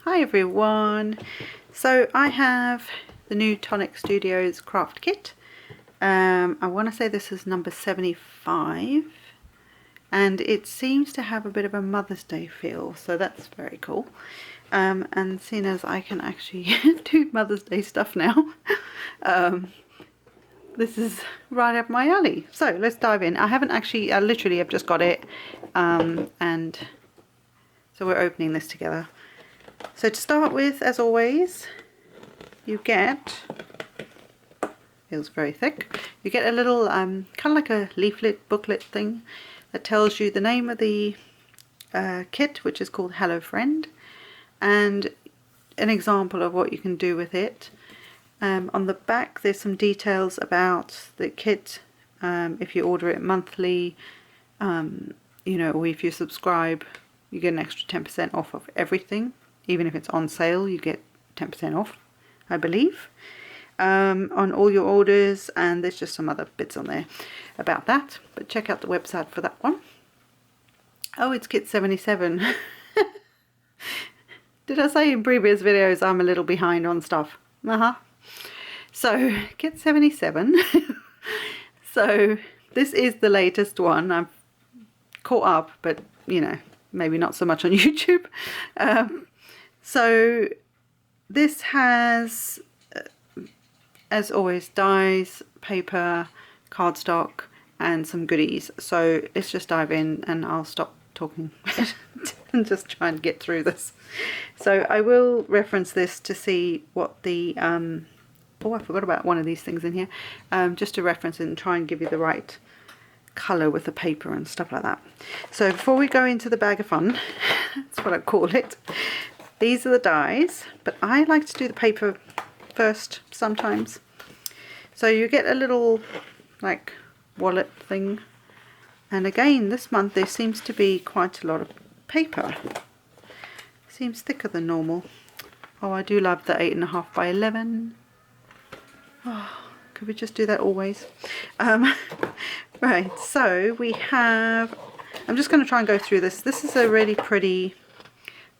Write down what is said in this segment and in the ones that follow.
Hi everyone. So I have the new Tonic Studios craft kit. I want to say this is number 75 and it seems to have a bit of a Mother's Day feel, so that's very cool. And seeing as I can actually do Mother's Day stuff now, this is right up my alley. So let's dive in. I haven't actually, literally I've just got it, and so we're opening this together. So to start with, as always, you get, feels very thick, you get a little kind of like a leaflet booklet thing that tells you the name of the kit, which is called Hello Friend, and an example of what you can do with it. On the back there's some details about the kit, if you order it monthly, you know, or if you subscribe you get an extra 10% off of everything. Even if it's on sale, you get 10% off, I believe, on all your orders, and there's just some other bits on there about that, but check out the website for that one. Oh, it's kit 77. Did I say in previous videos I'm a little behind on stuff? So, kit 77. So, this is the latest one. I've caught up, but, you know, maybe not so much on YouTube. So this has, as always, dies, paper, cardstock, and some goodies. So let's just dive in and I'll stop talking and just try and get through this. So I will reference this to see what the, oh, I forgot about one of these things in here, just to reference it and try and give you the right colour with the paper and stuff like that. So before we go into the bag of fun, that's what I call it, these are the dies, but I like to do the paper first sometimes. So you get a little like wallet thing, and again this month there seems to be quite a lot of paper. Seems thicker than normal. Oh, I do love the 8.5 by 11. Oh, could we just do that always? Right, so we have, I'm just going to try and go through this. This is a really pretty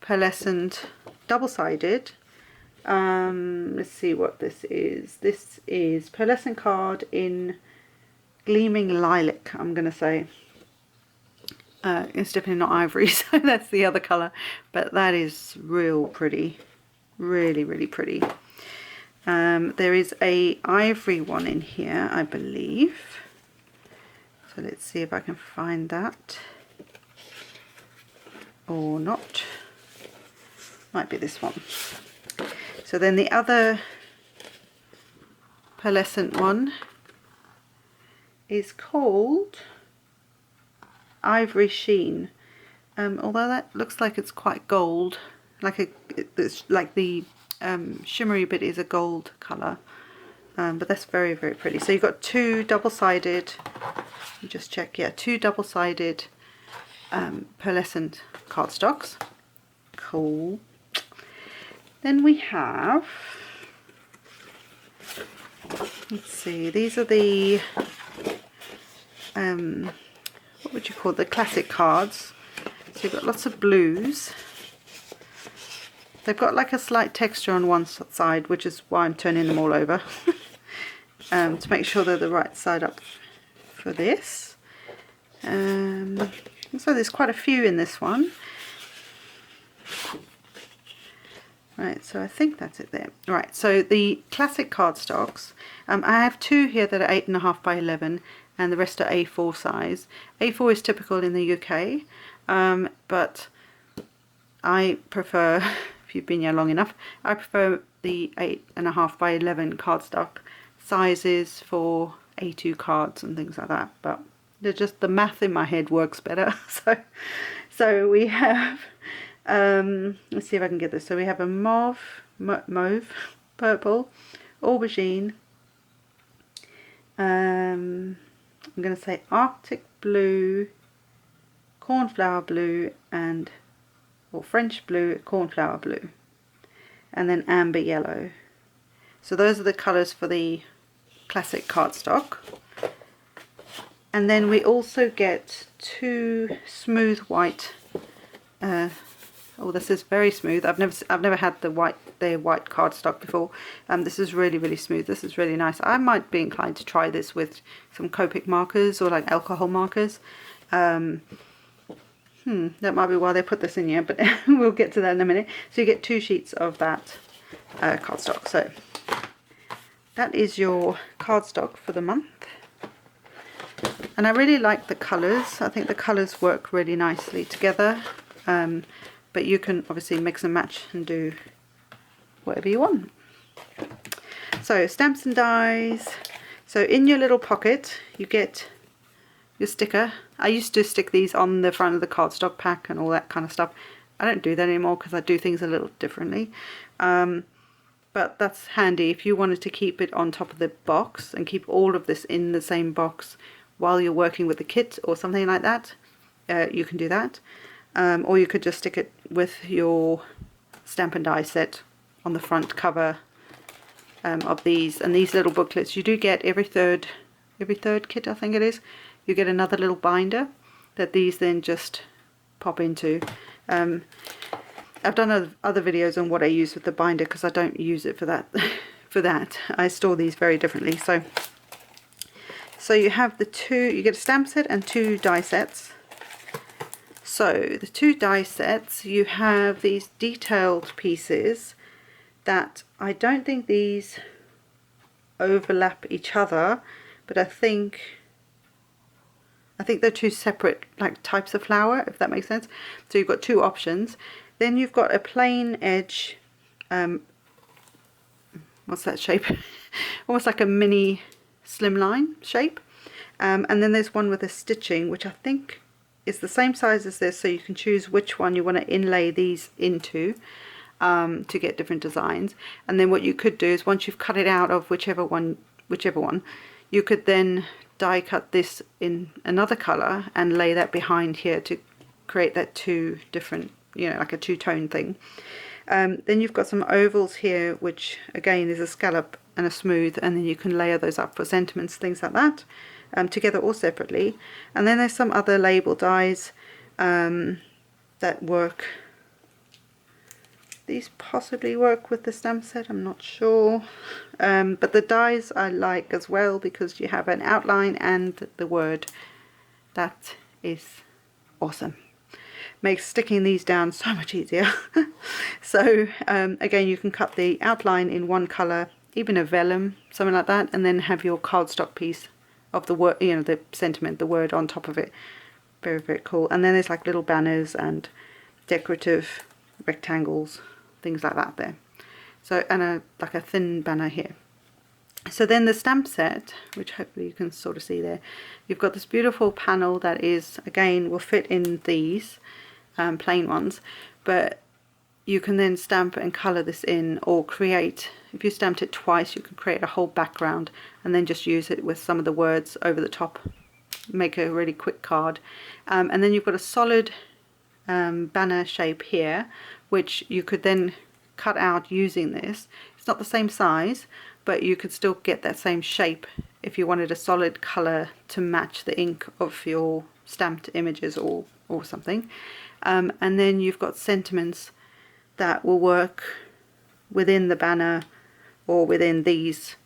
pearlescent double-sided. Let's see what this is. This is pearlescent card in gleaming lilac, I'm going to say. It's definitely not ivory, so that's the other colour. But that is real pretty. Really, really pretty. There is a ivory one in here, I believe. So let's see if I can find that. Or not. Might be this one. So then the other pearlescent one is called Ivory Sheen. Although that looks like it's quite gold, like it's like the shimmery bit is a gold colour, but that's very, very pretty. So you've got two double-sided, just check, yeah, two double-sided pearlescent cardstocks. Cool. Then we have, let's see, these are the what would you call the classic cards. So you've got lots of blues. They've got like a slight texture on one side, which is why I'm turning them all over to make sure they're the right side up for this. So there's quite a few in this one. Right, so I think that's it there. Right, so the classic cardstocks, I have two here that are 8.5 by 11 and the rest are A4 size. A4 is typical in the UK, but I prefer, if you've been here long enough, I prefer the 8.5 by 11 cardstock sizes for A2 cards and things like that, but they're just, the math in my head works better. So we have, let's see if I can get this. So we have a mauve, purple, aubergine, I'm going to say Arctic blue, cornflower blue, and, or French blue, cornflower blue, and then amber yellow. So those are the colours for the classic cardstock. And then we also get two smooth white Oh, this is very smooth. I've never had the white cardstock before. This is really smooth. This is really nice. I might be inclined to try this with some Copic markers or like alcohol markers. That might be why they put this in here, but we'll get to that in a minute. So you get 2 sheets of that cardstock. So that is your cardstock for the month. And I really like the colours. I think the colours work really nicely together. But you can obviously mix and match and do whatever you want. So stamps and dies. So in your little pocket you get your sticker. I used to stick these on the front of the cardstock pack and all that kind of stuff. I don't do that anymore because I do things a little differently. But that's handy if you wanted to keep it on top of the box and keep all of this in the same box while you're working with the kit or something like that. You can do that. Or you could just stick it with your stamp and die set on the front cover of these. And these little booklets you do get every third kit, I think it is. You get another little binder that these then just pop into. I've done other videos on what I use with the binder because I don't use it for that. I store these very differently. So you have you get a stamp set and 2 die sets. So the 2 die sets, you have these detailed pieces that I don't think these overlap each other, but I think they're 2 separate like types of flower, if that makes sense. So you've got 2 options. Then you've got a plain edge, what's that shape? Almost like a mini slimline shape. And then there's one with a stitching, which I think is the same size as this, so you can choose which one you want to inlay these into to get different designs. And then what you could do is once you've cut it out of whichever one, you could then die cut this in another color and lay that behind here to create that 2 different, like a 2-tone thing. Then you've got some ovals here, which again is a scallop and a smooth, and then you can layer those up for sentiments, things like that, together or separately. And then there's some other label dies that work. These possibly work with the stamp set, I'm not sure. But the dies I like as well because you have an outline and the word. That is awesome. Makes sticking these down so much easier. So again, you can cut the outline in one color, even a vellum, something like that, and then have your cardstock piece of the word, the sentiment, the word on top of it. Very cool. And then there's like little banners and decorative rectangles, things like that there. So, and like a thin banner here. So then the stamp set, which hopefully you can sort of see there, you've got this beautiful panel that is, again, will fit in these plain ones, but you can then stamp and color this in, or create, if you stamped it twice, you can create a whole background and then just use it with some of the words over the top, make a really quick card. And then you've got a solid banner shape here, which you could then cut out using this. It's not the same size, but you could still get that same shape if you wanted a solid color to match the ink of your stamped images or something. And then you've got sentiments that will work within the banner or within these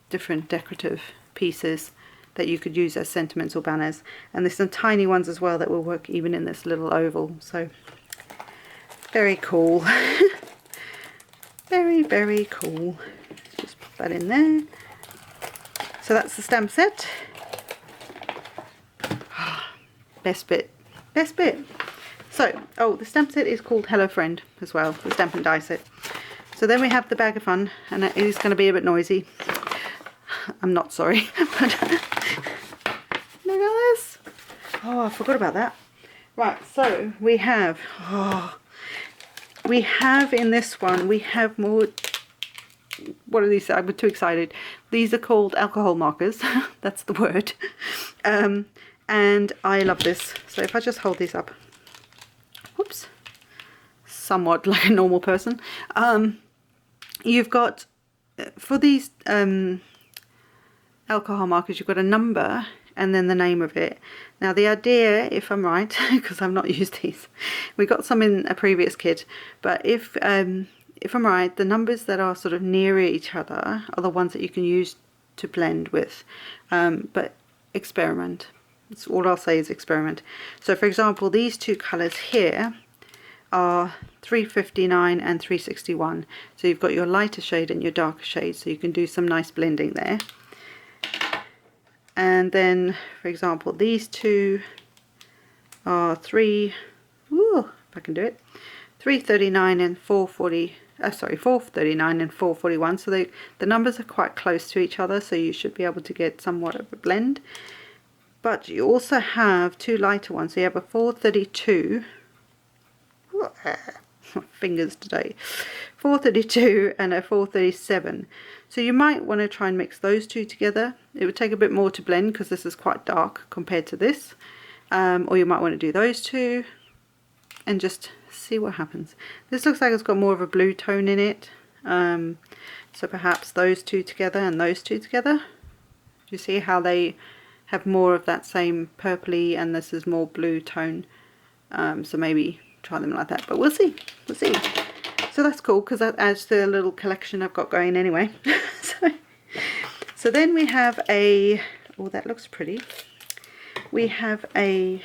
different decorative pieces that you could use as sentiments or banners. And there's some tiny ones as well that will work even in this little oval. So very cool. Very cool. Just put that in there. So that's the stamp set. Best bit. So, the stamp set is called Hello Friend as well, the stamp and die set. So then we have the bag of fun, and it is going to be a bit noisy. I'm not sorry, but look at this. Oh, I forgot about that. Right, so we have, in this one, we have more, what are these? I'm too excited. These are called alcohol markers. That's the word. And I love this. So if I just hold these up, whoops, somewhat like a normal person. You've got, for these alcohol markers, you've got a number and then the name of it. Now the idea, if I'm right, because I've not used these, we got some in a previous kit, but if I'm right, the numbers that are sort of near each other are the ones that you can use to blend with, but experiment. That's all I'll say is experiment. So for example, these two colours here are 359 and 361. So you've got your lighter shade and your darker shade, so you can do some nice blending there. And then, for example, these two are 339 and 440. Sorry, 439 and 441. So the numbers are quite close to each other, so you should be able to get somewhat of a blend. But you also have two lighter ones. So you have a 432. Fingers today. 432 and a 437. So you might want to try and mix those two together. It would take a bit more to blend because this is quite dark compared to this. Or you might want to do those two and just see what happens. This looks like it's got more of a blue tone in it. So perhaps those two together and those two together. Do you see how they have more of that same purpley and this is more blue tone? So maybe try them like that, but we'll see. We'll see. So that's cool because that adds to the little collection I've got going anyway. So then we have a, oh, that looks pretty. We have a,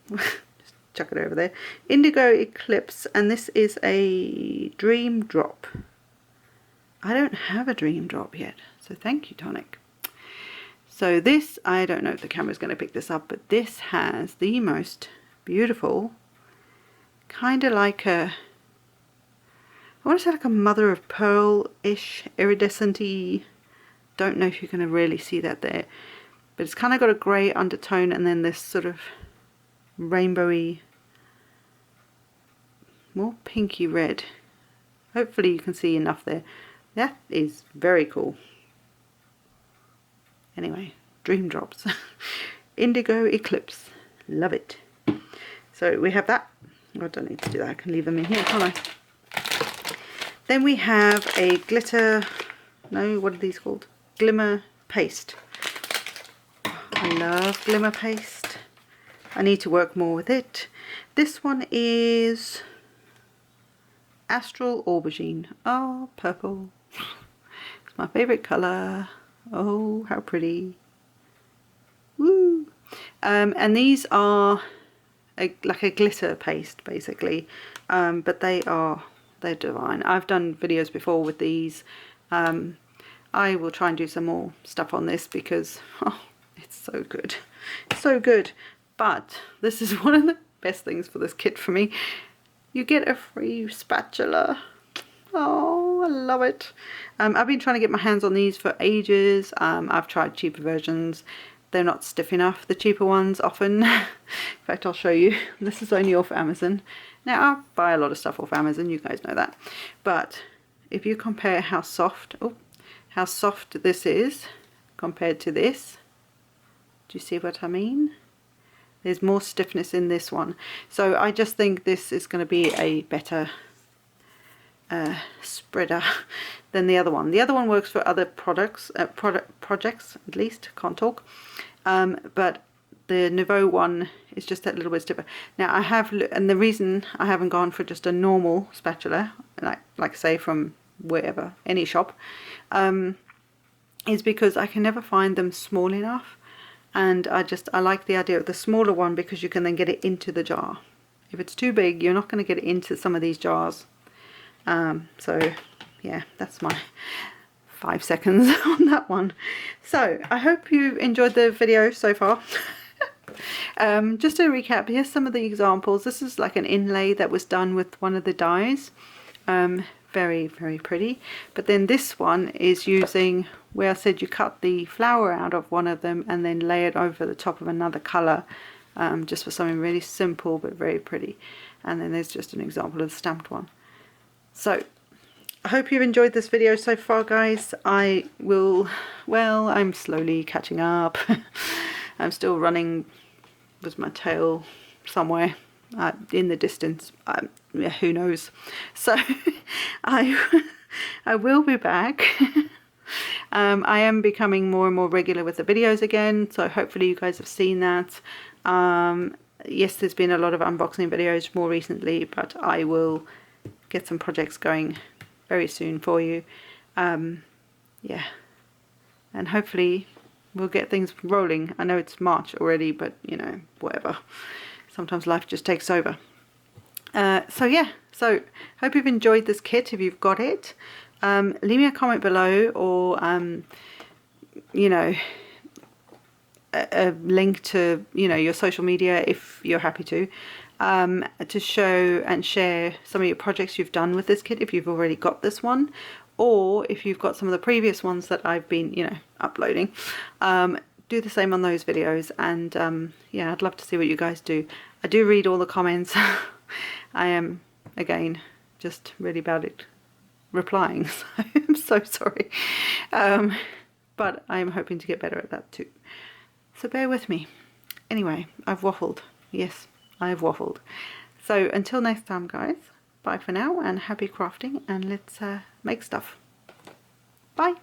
just chuck it over there, Indigo Eclipse, and this is a Dream Drop. I don't have a Dream Drop yet, so thank you, Tonic. So this, I don't know if the camera's going to pick this up, but this has the most beautiful, kind of like a, I want to say like a mother of pearl-ish, iridescent-y, don't know if you can really see that there, but it's kind of got a grey undertone and then this sort of rainbowy, more pinky red. Hopefully you can see enough there. That is very cool. Anyway, Dream Drops. Indigo Eclipse. Love it. So we have that. I don't need to do that. I can leave them in here, can't I? Then we have a glitter, no, what are these called? Glimmer paste. I love glimmer paste. I need to work more with it. This one is Astral Aubergine. Oh, purple. It's my favorite colour. Oh, how pretty. Woo! And these are like a glitter paste basically, but they're divine. I've done videos before with these. I will try and do some more stuff on this because it's so good. It's so good. But this is one of the best things for this kit for me. You get a free spatula. Oh, I love it. I've been trying to get my hands on these for ages. I've tried cheaper versions. They're not stiff enough, the cheaper ones often. In fact, I'll show you. This is only off Amazon. Now, I buy a lot of stuff off Amazon, you guys know that. But if you compare how soft this is compared to this, do you see what I mean? There's more stiffness in this one. So I just think this is going to be a better spreader than the other one. The other one works for other products, projects at least, can't talk. But the Nouveau one is just that little bit stiffer. Now I have, and the reason I haven't gone for just a normal spatula, like say from wherever, any shop, is because I can never find them small enough. And I like the idea of the smaller one because you can then get it into the jar. If it's too big, you're not going to get it into some of these jars. So yeah, that's my 5 seconds on that one. So I hope you enjoyed the video so far. Just to recap, here's some of the examples. This is like an inlay that was done with one of the dies. Very, very pretty. But then this one is using, where I said you cut the flower out of one of them and then lay it over the top of another colour, just for something really simple but very pretty. And then there's just an example of the stamped one. So I hope you've enjoyed this video so far, guys. I'm slowly catching up. I'm still running with my tail somewhere in the distance. Yeah, who knows. So I will be back. I am becoming more and more regular with the videos again, so hopefully you guys have seen that. Yes, there's been a lot of unboxing videos more recently, but I will get some projects going very soon for you. Yeah, and hopefully we'll get things rolling. I know it's March already, but you know, whatever. Sometimes life just takes over. So yeah, so hope you've enjoyed this kit if you've got it. Leave me a comment below, or you know, a link to, you know, your social media if you're happy to show and share some of your projects you've done with this kit if you've already got this one, or if you've got some of the previous ones that I've been, you know, uploading. Do the same on those videos, and yeah, I'd love to see what you guys do. I do read all the comments. I am, again, just really bad at replying, so I'm so sorry. But I'm hoping to get better at that too. So bear with me. Anyway, I've waffled. Yes, I've waffled. So until next time, guys, bye for now, and happy crafting, and let's make stuff. Bye.